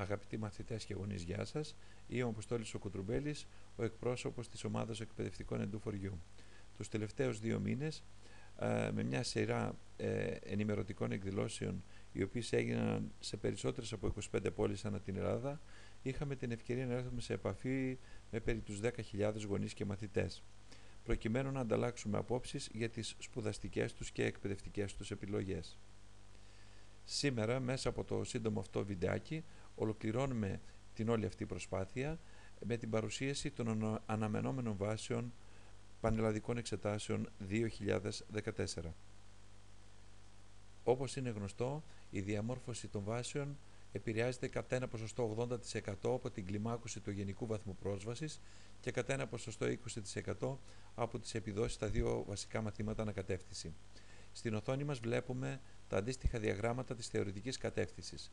Αγαπητοί μαθητές και γονείς, γεια σας. Είμαι ο Αποστόλης ο Κουτρουμπέλης, ο εκπρόσωπος της ομάδας εκπαιδευτικών εντού4U. Τους τελευταίους 2 μήνες, με μια σειρά ενημερωτικών εκδηλώσεων, οι οποίες έγιναν σε περισσότερες από 25 πόλεις ανά την Ελλάδα, είχαμε την ευκαιρία να έρθουμε σε επαφή με περί τους 10.000 γονείς και μαθητές, προκειμένου να ανταλλάξουμε απόψεις για τις σπουδαστικές τους και εκπαιδευτικές τους επιλογές. Σήμερα, μέσα από το σύντομο αυτό βιντεάκι, ολοκληρώνουμε την όλη αυτή προσπάθεια με την παρουσίαση των αναμενόμενων βάσεων πανελλαδικών εξετάσεων 2014. Όπως είναι γνωστό, η διαμόρφωση των βάσεων επηρεάζεται κατά ένα ποσοστό 80% από την κλιμάκωση του γενικού βαθμού πρόσβασης και κατά ένα ποσοστό 20% από τις επιδόσεις στα 2 βασικά μαθήματα ανακατεύθυνση. Στην οθόνη μας βλέπουμε τα αντίστοιχα διαγράμματα της θεωρητικής κατεύθυνσης.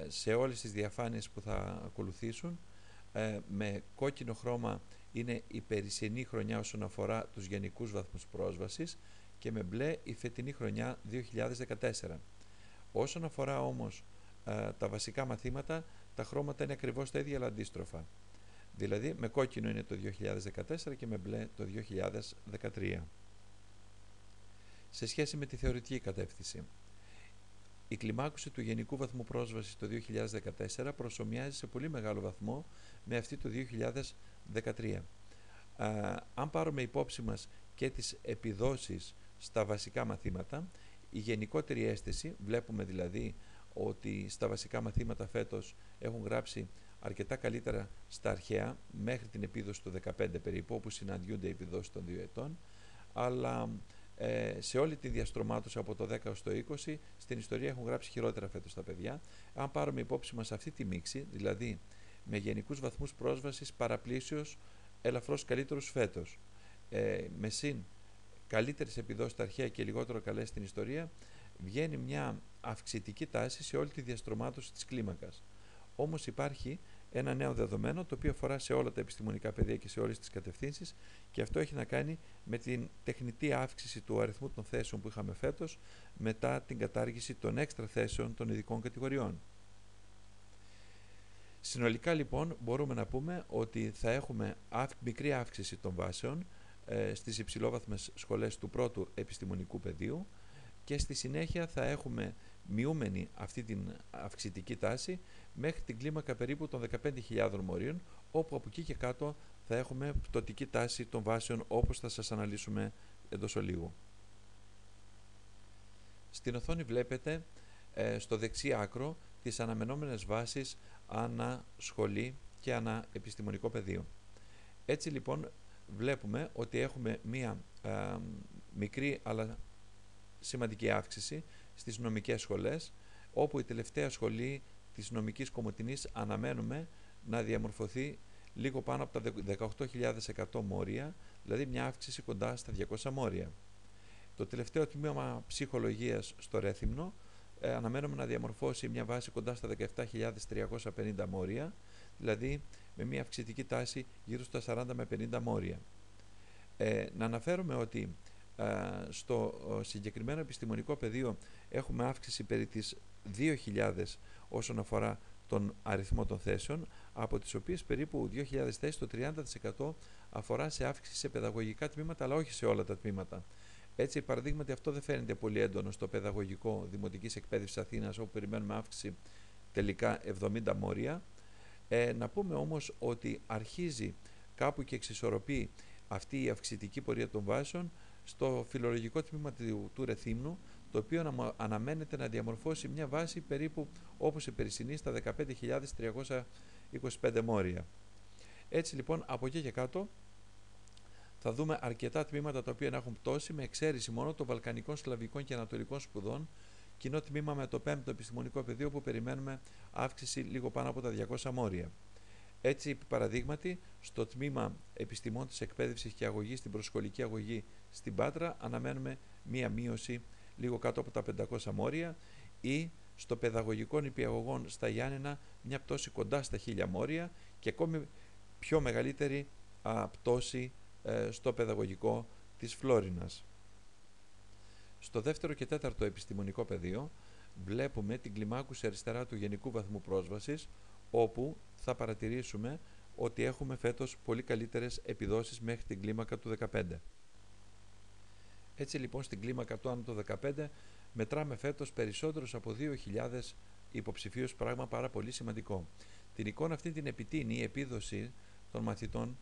Σε όλες τις διαφάνειες που θα ακολουθήσουν, με κόκκινο χρώμα είναι η περσινή χρονιά όσον αφορά τους γενικούς βαθμούς πρόσβασης και με μπλε η φετινή χρονιά 2014. Όσον αφορά όμως τα βασικά μαθήματα, τα χρώματα είναι ακριβώς τα ίδια αλλά αντίστροφα. Δηλαδή με κόκκινο είναι το 2014 και με μπλε το 2013. Σε σχέση με τη θεωρητική κατεύθυνση, η κλιμάκωση του γενικού βαθμού πρόσβασης το 2014 προσομοιάζει σε πολύ μεγάλο βαθμό με αυτή το 2013. Αν πάρουμε υπόψη μας και τις επιδόσεις στα βασικά μαθήματα, η γενικότερη αίσθηση, βλέπουμε δηλαδή ότι στα βασικά μαθήματα φέτος έχουν γράψει αρκετά καλύτερα στα αρχαία, μέχρι την επίδοση του 15 περίπου, όπου συναντιούνται οι επιδόσεις των 2 ετών, αλλά σε όλη τη διαστρωμάτωση από το 10 έως το 20 στην ιστορία έχουν γράψει χειρότερα φέτος τα παιδιά. Αν πάρουμε υπόψη μας αυτή τη μίξη, δηλαδή με γενικούς βαθμούς πρόσβασης παραπλήσεως ελαφρώς καλύτερους φέτος, με συν καλύτερες επιδόσεις στα αρχαία και λιγότερο καλές στην ιστορία, βγαίνει μια αυξητική τάση σε όλη τη διαστρωμάτωση της κλίμακας. Όμως υπάρχει ένα νέο δεδομένο το οποίο αφορά σε όλα τα επιστημονικά πεδία και σε όλες τις κατευθύνσεις, και αυτό έχει να κάνει με την τεχνητή αύξηση του αριθμού των θέσεων που είχαμε φέτος μετά την κατάργηση των έξτρα θέσεων των ειδικών κατηγοριών. Συνολικά λοιπόν μπορούμε να πούμε ότι θα έχουμε μικρή αύξηση των βάσεων στις υψηλόβαθμες σχολές του πρώτου επιστημονικού πεδίου και στη συνέχεια θα έχουμε μειούμενη αυτή την αυξητική τάση μέχρι την κλίμακα περίπου των 15.000 μορίων, όπου από εκεί και κάτω θα έχουμε πτωτική τάση των βάσεων, όπως θα σας αναλύσουμε εντός ολίγου. Στην οθόνη βλέπετε στο δεξί άκρο τις αναμενόμενες βάσεις ανά σχολή και ανά επιστημονικό πεδίο. Έτσι λοιπόν βλέπουμε ότι έχουμε μία μικρή αλλά σημαντική αύξηση στις νομικές σχολές, όπου η τελευταία σχολή της νομικής Κομοτηνής αναμένουμε να διαμορφωθεί λίγο πάνω από τα 18.100 μόρια, δηλαδή μια αύξηση κοντά στα 200 μόρια. Το τελευταίο τμήμα ψυχολογίας στο Ρέθυμνο αναμένουμε να διαμορφώσει μια βάση κοντά στα 17.350 μόρια, δηλαδή με μια αυξητική τάση γύρω στα 40 με 50 μόρια. Να αναφέρουμε ότι στο συγκεκριμένο επιστημονικό πεδίο έχουμε αύξηση περί τις 2.000 όσον αφορά τον αριθμό των θέσεων, από τις οποίες περίπου 2.000 θέσεις, το 30% αφορά σε αύξηση σε παιδαγωγικά τμήματα, αλλά όχι σε όλα τα τμήματα. Έτσι, παραδείγματι, αυτό δεν φαίνεται πολύ έντονο στο παιδαγωγικό Δημοτικής Εκπαίδευσης Αθήνας, όπου περιμένουμε αύξηση τελικά 70 μόρια. Να πούμε όμως ότι αρχίζει κάπου και εξισορροπεί αυτή η αυξητική πορεία των βάσεων στο φιλολογικό τμήμα του Ρεθύμνου, το οποίο αναμένεται να διαμορφώσει μια βάση περίπου όπως η περσινή στα 15.325 μόρια. Έτσι λοιπόν από εκεί και κάτω θα δούμε αρκετά τμήματα τα οποία να έχουν πτώσει, με εξαίρεση μόνο των Βαλκανικών, Σλαβικών και Ανατολικών σπουδών, κοινό τμήμα με το 5ο επιστημονικό πεδίο, που περιμένουμε αύξηση λίγο πάνω από τα 200 μόρια. Έτσι, παραδείγματι, στο τμήμα επιστημών της εκπαίδευσης και αγωγής, στην προσχολική αγωγή στην Πάτρα, αναμένουμε μία μείωση λίγο κάτω από τα 500 μόρια, ή στο παιδαγωγικό νηπιαγωγών στα Γιάννενα μια πτώση κοντά στα 1000 μόρια και ακόμη πιο μεγαλύτερη πτώση στο παιδαγωγικό της Φλόρινας. Στο 2ο και 4ο επιστημονικό πεδίο βλέπουμε την κλιμάκωση αριστερά του γενικού βαθμού πρόσβασης, όπου θα παρατηρήσουμε ότι έχουμε φέτος πολύ καλύτερες επιδόσεις μέχρι την κλίμακα του 15. Έτσι λοιπόν στην κλίμακα του άνω το 15 μετράμε φέτος περισσότερους από 2.000 υποψηφίους, πράγμα πάρα πολύ σημαντικό. Την εικόνα αυτή την επιτείνει η επίδοση των μαθητών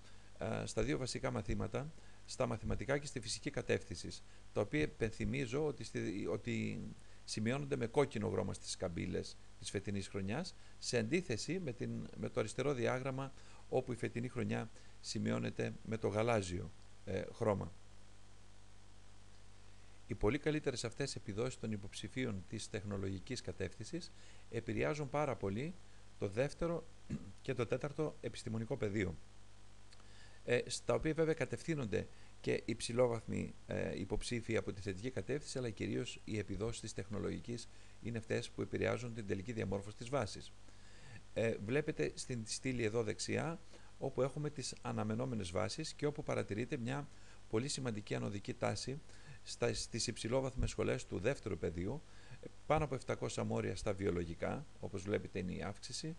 στα δύο βασικά μαθήματα, στα μαθηματικά και στη φυσική κατεύθυνση, τα οποία υπενθυμίζω ότι σημειώνονται με κόκκινο χρώμα στις καμπύλες της φετινής χρονιάς, σε αντίθεση με το αριστερό διάγραμμα, όπου η φετινή χρονιά σημειώνεται με το γαλάζιο χρώμα. Οι πολύ καλύτερες αυτές επιδόσεις των υποψηφίων της τεχνολογικής κατεύθυνσης επηρεάζουν πάρα πολύ το δεύτερο και το τέταρτο επιστημονικό πεδίο, στα οποία βέβαια κατευθύνονται και υψηλόβαθμοι υποψήφοι από τη θετική κατεύθυνση, αλλά κυρίως οι επιδόσεις της τεχνολογικής είναι αυτές που επηρεάζουν την τελική διαμόρφωση της βάσης. Βλέπετε στην στήλη εδώ δεξιά, όπου έχουμε τις αναμενόμενες βάσεις και όπου παρατηρείται μια πολύ σημαντική ανωδική τάση στις υψηλόβαθμες σχολές του δεύτερου πεδίου, πάνω από 700 μόρια στα βιολογικά, όπως βλέπετε είναι η αύξηση,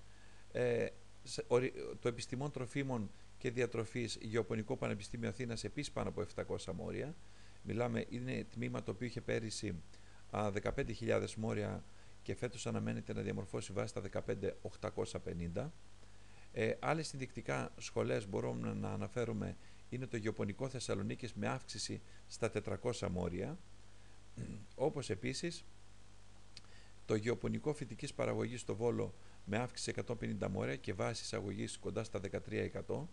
το επιστημών τροφίμων και διατροφής Γεωπονικό Πανεπιστήμιο Αθήνας επίσης πάνω από 700 μόρια. Είναι τμήμα το οποίο είχε πέρυσι 15.000 μόρια και φέτος αναμένεται να διαμορφώσει βάση στα 15.850. Άλλες συνδεικτικά σχολές μπορούμε να αναφέρουμε είναι το Γεωπονικό Θεσσαλονίκης με αύξηση στα 400 μόρια, όπως επίσης το Γεωπονικό Φυτικής Παραγωγής στο Βόλο με αύξηση 150 μόρια και βάση εισαγωγής κοντά στα 13%.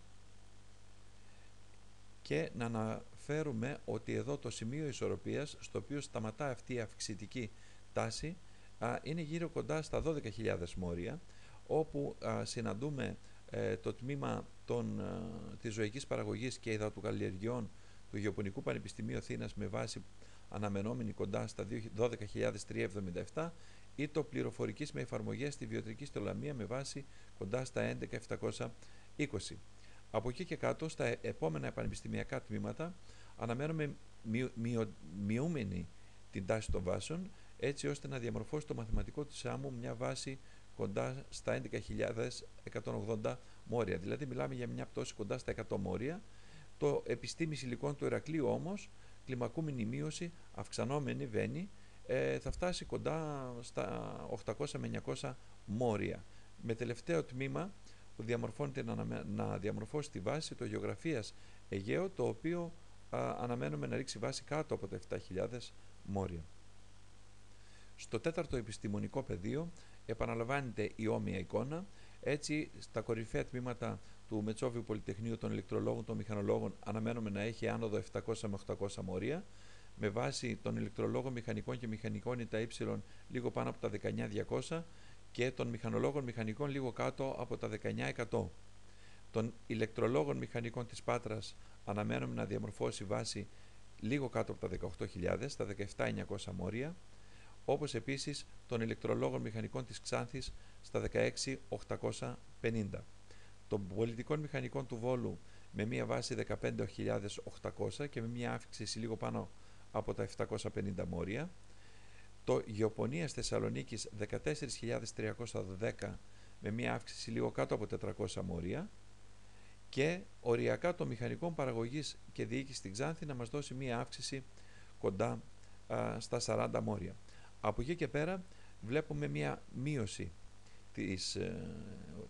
Και να αναφέρουμε ότι εδώ το σημείο ισορροπίας, στο οποίο σταματά αυτή η αυξητική τάση, είναι γύρω κοντά στα 12.000 μόρια, όπου συναντούμε το τμήμα της ζωικής παραγωγής και υδατοκαλλιεργειών του Γεωπονικού Πανεπιστημίου Αθήνας με βάση αναμενόμενη κοντά στα 12.377 ή το πληροφορικής με εφαρμογές στη βιοτρική στολαμία με βάση κοντά στα 11.720. Από εκεί και κάτω, στα επόμενα πανεπιστημιακά τμήματα, αναμένουμε μειούμενη την τάση των βάσεων, έτσι ώστε να διαμορφώσει το μαθηματικό του άμμου μια βάση κοντά στα 11.180 μόρια. Δηλαδή μιλάμε για μια πτώση κοντά στα 100 μόρια. Το επιστήμης υλικών του Ηρακλείου όμως, κλιμακούμενη μείωση, αυξανόμενη βαίνει, θα φτάσει κοντά στα 800 με 900 μόρια. Με τελευταίο τμήμα που διαμορφώνεται να διαμορφώσει τη βάση το γεωγραφίας Αιγαίο, το οποίο αναμένουμε να ρίξει βάση κάτω από τα 7.000 μόρια. Στο τέταρτο επιστημονικό πεδίο επαναλαμβάνεται η όμοια εικόνα. Έτσι, στα κορυφαία τμήματα του Μετσόβιου Πολυτεχνείου των ηλεκτρολόγων, των μηχανολόγων, αναμένουμε να έχει άνοδο 700 με 800 μόρια, με βάση των ηλεκτρολόγων μηχανικών και μηχανικών ΙΤΑ λίγο πάνω από τα 19.200 και των μηχανολόγων μηχανικών λίγο κάτω από τα 19.100. Των ηλεκτρολόγων μηχανικών της Πάτρας αναμένουμε να διαμορφώσει βάση λίγο κάτω από τα 18.000, τα 17.900 μόρια, όπως επίσης των ηλεκτρολόγων μηχανικών της Ξάνθης στα 16.850. Των πολιτικών μηχανικών του Βόλου με μία βάση 15.800 και με μία αύξηση λίγο πάνω από τα 750 μόρια. Το Γεωπονίας Θεσσαλονίκης 14.310 με μία αύξηση λίγο κάτω από 400 μόρια. Και οριακά των μηχανικών παραγωγής και διοίκησης στην Ξάνθη να μας δώσει μία αύξηση κοντά στα 40 μόρια. Από εκεί και πέρα βλέπουμε μία μείωση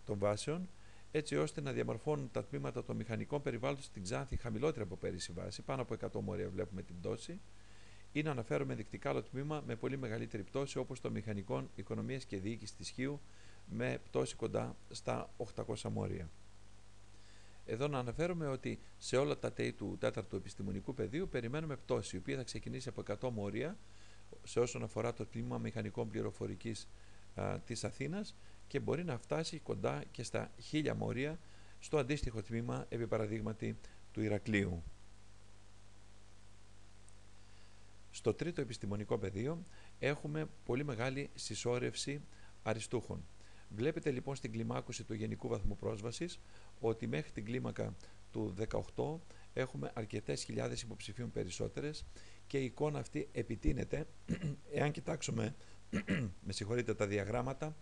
των βάσεων, έτσι ώστε να διαμορφώνουν τα τμήματα των μηχανικών περιβάλλοντος στην Ξάνθη χαμηλότερα από πέρυσι βάση, πάνω από 100 μόρια βλέπουμε την πτώση, ή να αναφέρουμε δεικτικά άλλο τμήμα με πολύ μεγαλύτερη πτώση, όπως το μηχανικών οικονομίας και διοίκησης της Χίου με πτώση κοντά στα 800 μόρια. Εδώ να αναφέρουμε ότι σε όλα τα ΤΕΙ του 4ου επιστημονικού πεδίου περιμένουμε πτώση, η οποία θα ξεκινήσει από 100 μόρια σε όσον αφορά το τμήμα μηχανικών πληροφορικής της Αθήνας και μπορεί να φτάσει κοντά και στα 1000 μόρια στο αντίστοιχο τμήμα, επί παραδείγματι, του Ηρακλείου. Στο τρίτο επιστημονικό πεδίο έχουμε πολύ μεγάλη συσσόρευση αριστούχων. Βλέπετε λοιπόν στην κλιμάκωση του γενικού βαθμού πρόσβασης ότι μέχρι την κλίμακα του 18 έχουμε αρκετές χιλιάδες υποψηφίων περισσότερες και η εικόνα αυτή επιτείνεται εάν κοιτάξουμε με συγχωρείτε, τα διαγράμματα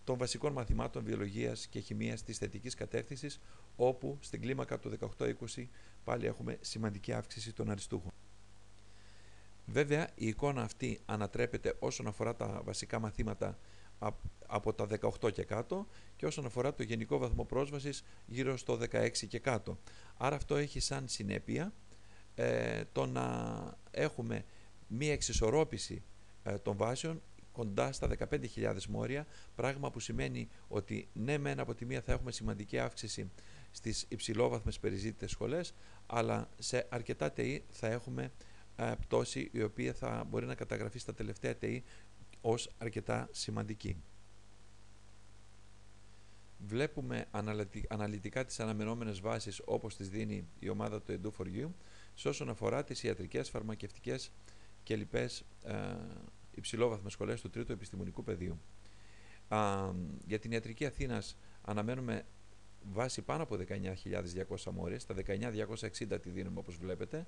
των βασικών μαθημάτων βιολογίας και χημείας της θετικής κατεύθυνσης, όπου στην κλίμακα του 18-20 πάλι έχουμε σημαντική αύξηση των αριστούχων. Βέβαια, η εικόνα αυτή ανατρέπεται όσον αφορά τα βασικά μαθήματα από τα 18 και κάτω και όσον αφορά το γενικό βαθμό πρόσβασης γύρω στο 16 και κάτω. Άρα αυτό έχει σαν συνέπεια το να έχουμε μία εξισορρόπηση των βάσεων κοντά στα 15.000 μόρια, πράγμα που σημαίνει ότι ναι μεν από τη μία θα έχουμε σημαντική αύξηση στις υψηλόβαθμες περιζήτητες σχολές, αλλά σε αρκετά ΤΕΗ θα έχουμε πτώση η οποία θα μπορεί να καταγραφεί στα τελευταία ΤΕΗ ως αρκετά σημαντική. Βλέπουμε αναλυτικά τις αναμενόμενες βάσεις όπως τις δίνει η ομάδα του Edu4U σε όσον αφορά τις ιατρικές, φαρμακευτικές και λοιπές υψηλόβαθμες σχολές του τρίτου επιστημονικού πεδίου. Για την ιατρική Αθήνας αναμένουμε βάση πάνω από 19.200 μόρια, στα 19.260 τη δίνουμε όπως βλέπετε.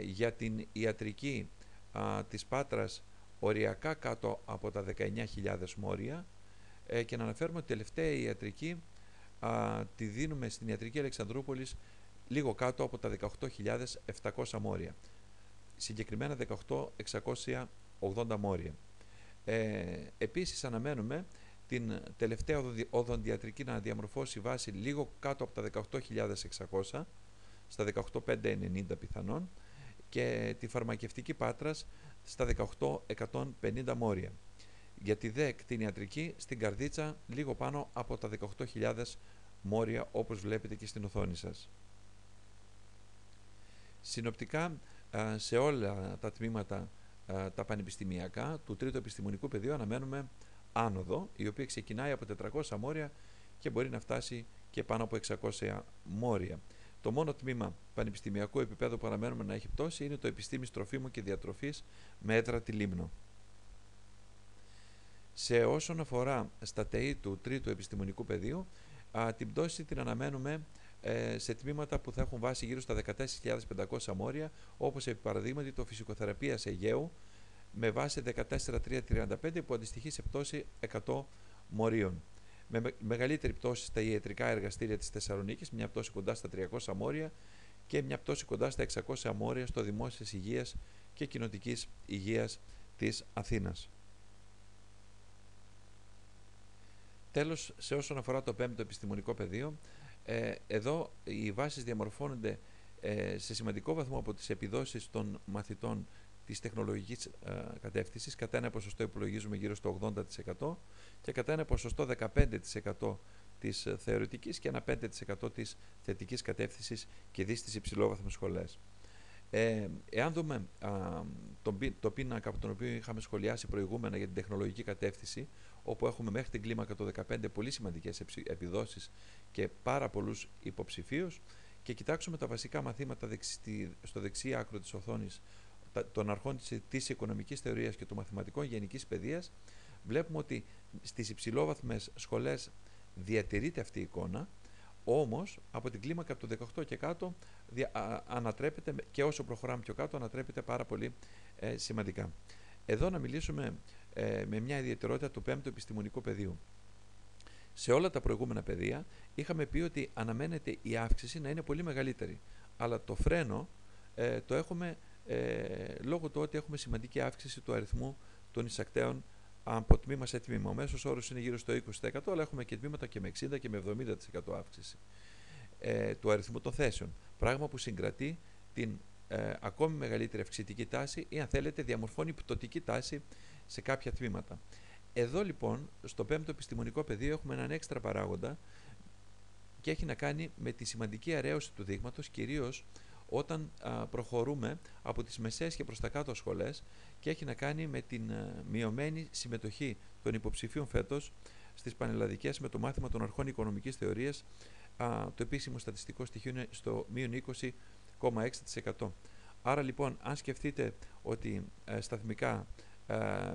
Για την ιατρική της Πάτρας οριακά κάτω από τα 19.000 μόρια, και να αναφέρουμε ότι τελευταία ιατρική τη δίνουμε στην ιατρική Αλεξανδρούπολης λίγο κάτω από τα 18.700 μόρια, συγκεκριμένα 18.680 μόρια. Επίσης αναμένουμε την τελευταία οδοντιατρική να διαμορφώσει βάση λίγο κάτω από τα 18.600, στα 18.590 πιθανόν, και τη φαρμακευτική Πάτρας στα 18.150 μόρια. Για τη δε κτηνιατρική στην Καρδίτσα λίγο πάνω από τα 18.000 μόρια όπως βλέπετε και στην οθόνη σας. Συνοπτικά σε όλα τα τμήματα τα πανεπιστημιακά του τρίτου επιστημονικού πεδίου αναμένουμε άνοδο, η οποία ξεκινάει από 400 μόρια και μπορεί να φτάσει και πάνω από 600 μόρια. Το μόνο τμήμα πανεπιστημιακού επίπεδου που αναμένουμε να έχει πτώση είναι το Επιστήμης Τροφίμων και Διατροφής με έδρα τη Λίμνο. Σε όσον αφορά στα ΤΕΗ του τρίτου επιστημονικού πεδίου, την πτώση την αναμένουμε σε τμήματα που θα έχουν βάση γύρω στα 14.500 μόρια, όπως επί παραδείγματι το Φυσικοθεραπείας Αιγαίου με βάση 14.335 που αντιστοιχεί σε πτώση 100 μορίων. Με μεγαλύτερη πτώση στα ιατρικά εργαστήρια της Θεσσαλονίκης, μια πτώση κοντά στα 300 μόρια και μια πτώση κοντά στα 600 μόρια στο Δημόσιας Υγείας και Κοινοτικής Υγείας της Αθήνας. Τέλος, σε όσον αφορά το πέμπτο επιστημονικό πεδίο, εδώ οι βάσεις διαμορφώνονται σε σημαντικό βαθμό από τις επιδόσεις των μαθητών της τεχνολογικής κατεύθυνσης. Κατά ένα ποσοστό υπολογίζουμε γύρω στο 80% και κατά ένα ποσοστό 15% της θεωρητικής και ένα 5% της θετικής κατεύθυνσης και δι στις υψηλόβαθμες σχολές. Εάν δούμε το πίνακα από τον οποίο είχαμε σχολιάσει προηγούμενα για την τεχνολογική κατεύθυνση, όπου έχουμε μέχρι την κλίμακα το 15 πολύ σημαντικές επιδόσεις και πάρα πολλούς υποψηφίους, και κοιτάξουμε τα βασικά μαθήματα στο δεξί άκρο της οθόνης των αρχών της οικονομικής θεωρίας και των μαθηματικών γενικής παιδείας, βλέπουμε ότι στις υψηλόβαθμες σχολές διατηρείται αυτή η εικόνα, όμως από την κλίμακα από το 18 και κάτω ανατρέπεται, και όσο προχωράμε πιο κάτω ανατρέπεται πάρα πολύ σημαντικά. Εδώ να μιλήσουμε με μια ιδιαιτερότητα του 5ου επιστημονικού πεδίου. Σε όλα τα προηγούμενα πεδία είχαμε πει ότι αναμένεται η αύξηση να είναι πολύ μεγαλύτερη, αλλά το φρένο το έχουμε λόγω του ότι έχουμε σημαντική αύξηση του αριθμού των εισακτέων από τμήμα σε τμήμα. Ο μέσος όρος είναι γύρω στο 20%, αλλά έχουμε και τμήματα και με 60% και με 70% αύξηση του αριθμού των θέσεων. Πράγμα που συγκρατεί την ακόμη μεγαλύτερη αυξητική τάση ή, αν θέλετε, διαμορφώνει πτωτική τάση σε κάποια τμήματα. Εδώ λοιπόν στο 5ο επιστημονικό πεδίο έχουμε έναν έξτρα παράγοντα και έχει να κάνει με τη σημαντική αρέωση του δείγματος, κυρίως όταν προχωρούμε από τις μεσαίες και προς τα κάτω σχολές, και έχει να κάνει με την μειωμένη συμμετοχή των υποψηφίων φέτος στις πανελλαδικές με το μάθημα των αρχών οικονομικής θεωρίας. Το επίσημο στατιστικό στοιχείο είναι στο μείον 20,6%. Άρα λοιπόν, αν σκεφτείτε ότι σταθμικά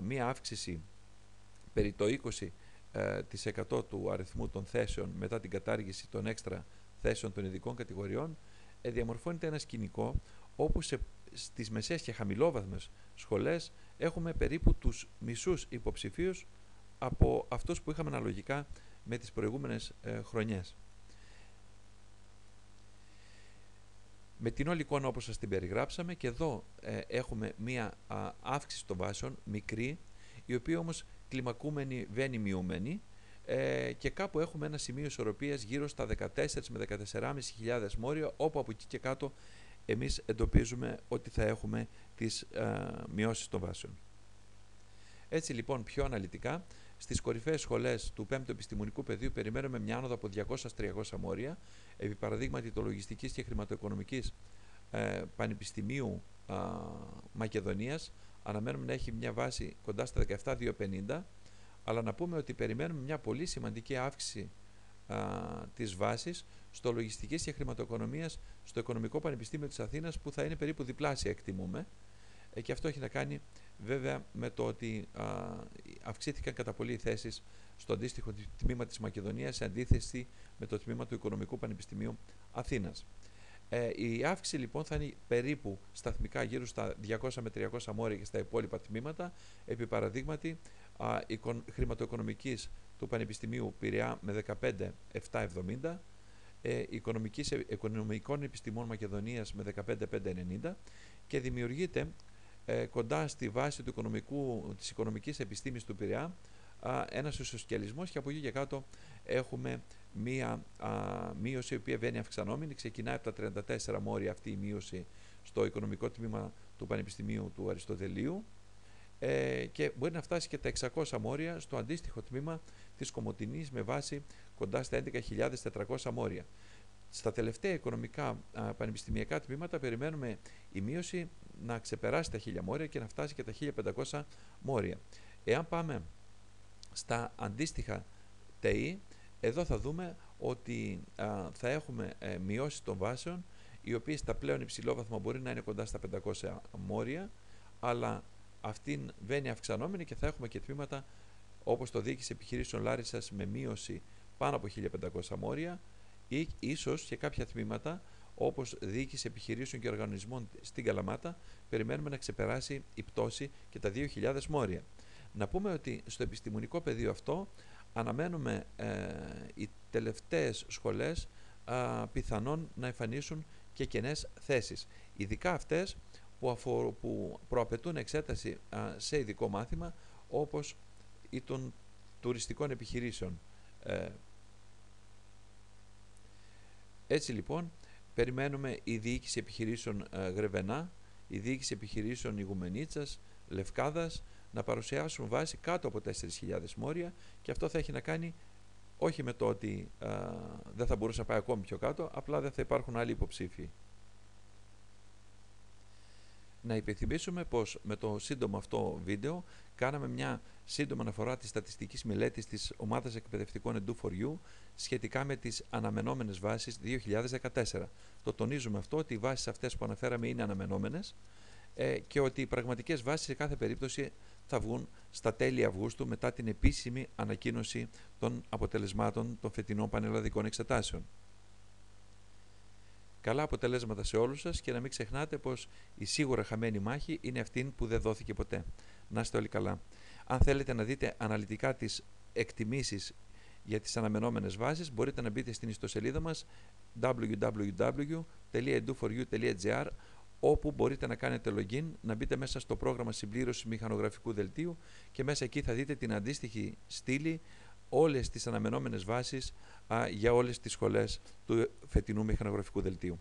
μία αύξηση περί το 20% του αριθμού των θέσεων μετά την κατάργηση των έξτρα θέσεων των ειδικών κατηγοριών, διαμορφώνεται ένα σκηνικό όπου στις μεσαίες και χαμηλόβαθμες σχολές έχουμε περίπου τους μισούς υποψηφίους από αυτούς που είχαμε αναλογικά με τις προηγούμενες χρονιές. Με την όλη εικόνα όπως σας την περιγράψαμε, και εδώ έχουμε μία αύξηση των βάσεων, μικρή, η οποία όμως κλιμακούμενη βαίνει μειούμενη, και κάπου έχουμε ένα σημείο ισορροπίας γύρω στα 14 με 14.500 μόρια, όπου από εκεί και κάτω εμείς εντοπίζουμε ότι θα έχουμε τις μειώσεις των βάσεων. Έτσι λοιπόν, πιο αναλυτικά, στις κορυφαίες σχολές του 5ου επιστημονικού πεδίου περιμένουμε μια άνοδο από 200-300 μόρια. Επί παραδείγματι το Λογιστικής και Χρηματοοικονομικής Πανεπιστημίου Μακεδονίας αναμένουμε να έχει μια βάση κοντά στα 17.250, αλλά να πούμε ότι περιμένουμε μια πολύ σημαντική αύξηση της βάσης στο Λογιστικής και Χρηματοοικονομίας στο Οικονομικό Πανεπιστήμιο της Αθήνας, που θα είναι περίπου διπλάσια, εκτιμούμε, και αυτό έχει να κάνει βέβαια με το ότι αυξήθηκαν κατά πολύ οι θέσεις στο αντίστοιχο τμήμα της Μακεδονίας σε αντίθεση με το τμήμα του Οικονομικού Πανεπιστημίου Αθήνας. Η αύξηση λοιπόν θα είναι περίπου σταθμικά γύρω στα 200 με 300 μόρια και στα υπόλοιπα τμήματα, επί παραδείγματι Χρηματοοικονομικής του Πανεπιστημίου Πειραιά με 15.770, Οικονομικών Επιστημών Μακεδονίας με 15.590, και δημιουργείται κοντά στη βάση της Οικονομικής Επιστήμης του Πειραιά ένας ισοσκελισμός, και από εκεί και κάτω έχουμε μία μείωση η οποία βαίνει αυξανόμενη. Ξεκινάει από τα 34 μόρια αυτή η μείωση στο οικονομικό τμήμα του Πανεπιστημίου του Αριστοτελείου, και μπορεί να φτάσει και τα 600 μόρια στο αντίστοιχο τμήμα της Κομοτηνής με βάση κοντά στα 11.400 μόρια. Στα τελευταία οικονομικά πανεπιστημιακά τμήματα περιμένουμε η μείωση να ξεπεράσει τα 1.000 μόρια και να φτάσει και τα 1.500 μόρια. Εάν πάμε στα αντίστοιχα ΤΕΗ, εδώ θα δούμε ότι θα έχουμε μειώσεις των βάσεων, οι οποίες στα πλέον υψηλό βαθμό μπορεί να είναι κοντά στα 500 μόρια, αλλά αυτήν βαίνει αυξανόμενη, και θα έχουμε και τμήματα όπως το Διοίκηση Επιχειρήσεων Λάρισσας με μείωση πάνω από 1.500 μόρια, ή ίσως και κάποια τμήματα όπως Διοίκηση Επιχειρήσεων και Οργανισμών στην Καλαμάτα περιμένουμε να ξεπεράσει η πτώση και τα 2.000 μόρια. Να πούμε ότι στο επιστημονικό πεδίο αυτό αναμένουμε οι τελευταίες σχολές πιθανόν να εμφανίσουν και κενές θέσεις, ειδικά αυτές που προαπαιτούν εξέταση σε ειδικό μάθημα, όπως ή των τουριστικών επιχειρήσεων. Έτσι λοιπόν, περιμένουμε η Διοίκηση Επιχειρήσεων Γρεβενά, η Διοίκηση Επιχειρήσεων Ιγουμενίτσας, Λευκάδας να παρουσιάσουν βάση κάτω από 4.000 μόρια, και αυτό θα έχει να κάνει όχι με το ότι δεν θα μπορούσε να πάει ακόμη πιο κάτω, απλά δεν θα υπάρχουν άλλοι υποψήφοι. Να υπενθυμίσουμε πως με το σύντομο αυτό βίντεο κάναμε μια σύντομη αναφορά της στατιστικής μελέτης της Ομάδας Εκπαιδευτικών Edu4U σχετικά με τις αναμενόμενες βάσεις 2014. Το τονίζουμε αυτό, ότι οι βάσεις αυτές που αναφέραμε είναι αναμενόμενες, και ότι οι πραγματικές βάσεις σε κάθε περίπτωση θα βγουν στα τέλη Αυγούστου, μετά την επίσημη ανακοίνωση των αποτελεσμάτων των φετινών πανελλαδικών εξετάσεων. Καλά αποτελέσματα σε όλους σας, και να μην ξεχνάτε πως η σίγουρα χαμένη μάχη είναι αυτήν που δεν δόθηκε ποτέ. Να είστε όλοι καλά. Αν θέλετε να δείτε αναλυτικά τις εκτιμήσεις για τις αναμενόμενες βάσεις, μπορείτε να μπείτε στην ιστοσελίδα μας www.edu4u.gr, όπου μπορείτε να κάνετε login, να μπείτε μέσα στο πρόγραμμα συμπλήρωσης μηχανογραφικού δελτίου, και μέσα εκεί θα δείτε την αντίστοιχη στήλη, όλες τις αναμενόμενες βάσεις για όλες τις σχολές του φετινού μηχανογραφικού δελτίου.